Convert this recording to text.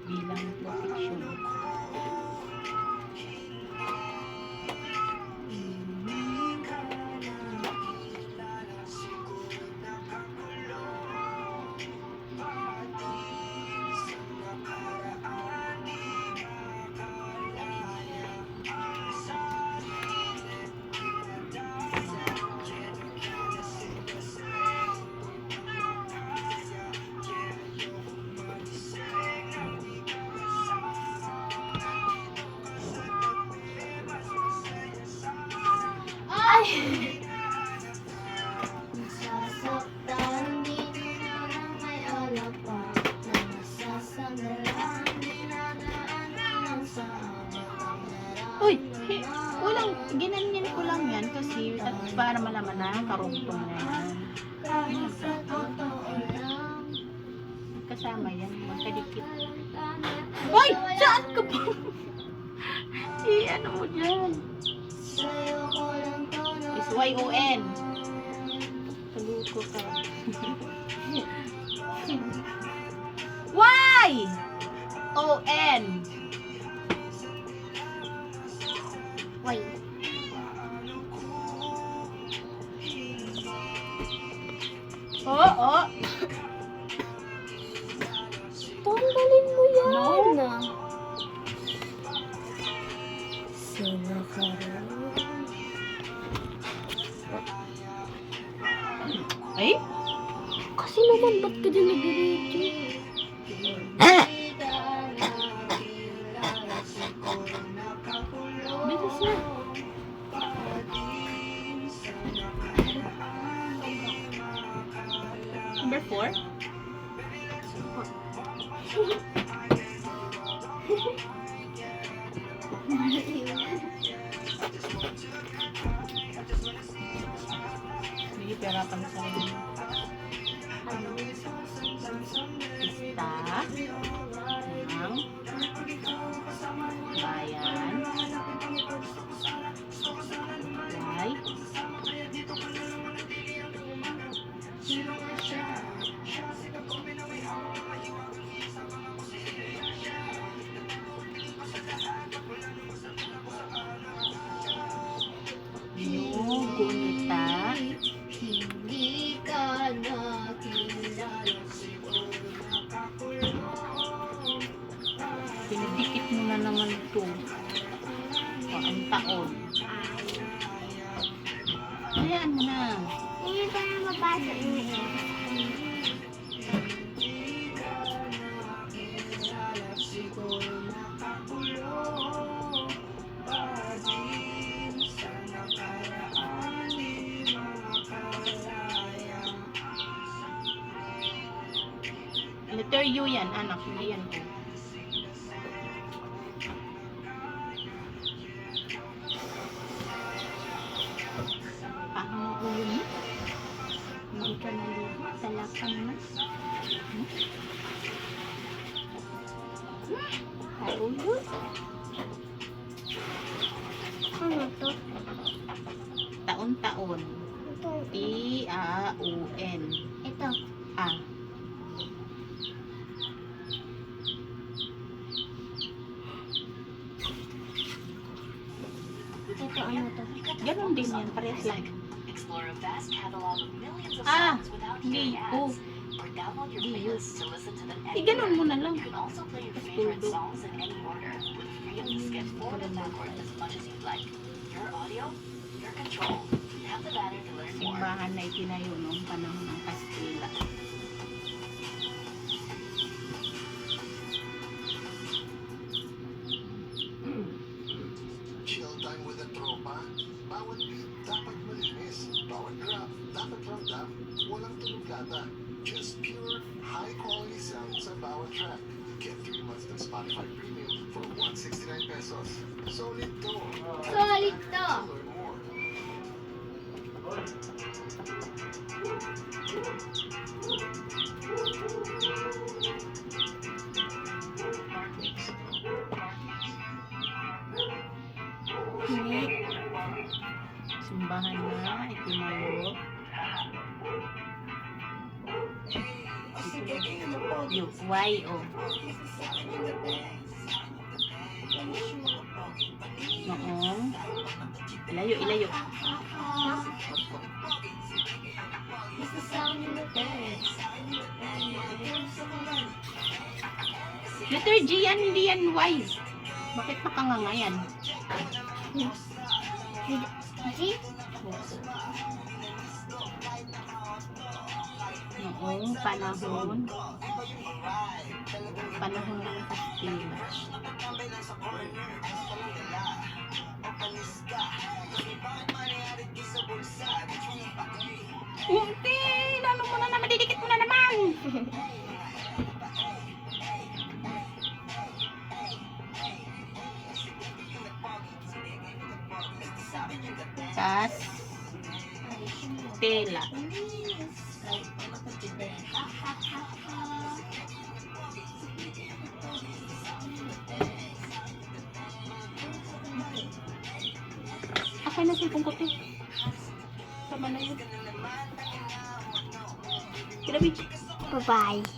Bilang protection. Nasasaktan, di na may alapan. Na nasasagaran, dinadaanan sa batang Uy! Walang, ginanyan ko lang yan kasi at para malaman na karugtong na yan. kahit sa totoo lang. Kasama yan, magkadikit. Uy! Saan ka pa? Ano mo dyan? Sa'yo ko lang to na Is Y-O-N. Paluko ka. Y-O-N. Why? Oo. Tanggalin mo yan. No. Sinakaran. Ay? Kasi naman, ba't ka din nag-radio? Bilis na. Number 4? Hindi perapan sa rin. Pista ng bayan. Ay. Gunita. Hindi ka nakilala siguro nakakulong. Pinadikit mo na naman ito. Ang taon. Ayan mo na. Hindi pa na mabasa niya. Siguro nakakulong pa din sa nakaraan, di makalaya. Letter U yan, anak. Hindi yan ko. Ang ulo mo? Hindi ka naligo. Talakang na. Ay, ulo. Ano to? Taon-taon. Ito. T-A-O-N. Ito. Ah. Ito ano to? Ganon din yan. Parehas lang. Explore a vast catalog of millions of Ah, songs without hindi. hearing Oh. ads, or download your Hindi. playlist to listen to them Ganon mo na lang. You can also play your favorite Tuldo. songs in any order, with freedom to skip forward and backward as much as you'd like. Your audio, your control. Tap the banner to learn more. Simbahan na itinayo noong panahon ng Kastila. Chill time with the tropa. Bawat beat dapat malinis. Bawat drop dapat ramdam. Walang tulog lata. Just pure, high-quality sound sa bawat track. Get 3 months ng Spotify Premium for 169 pesos. Solid to. Solid to. To learn more. Simbahan na itinayo. Y-O. Oo. Ilayo, ilayo. This is sound in the birds. Letter G yan, hindi yan Y. Bakit nakanganga yan? G? Oo, panahon. Panahon ng Kastila. Unti! Lalo mo na naman, didikit mo na naman! Kastela. Akin na cellphone ko, te. Tama na yun. Grabe. Bye-bye.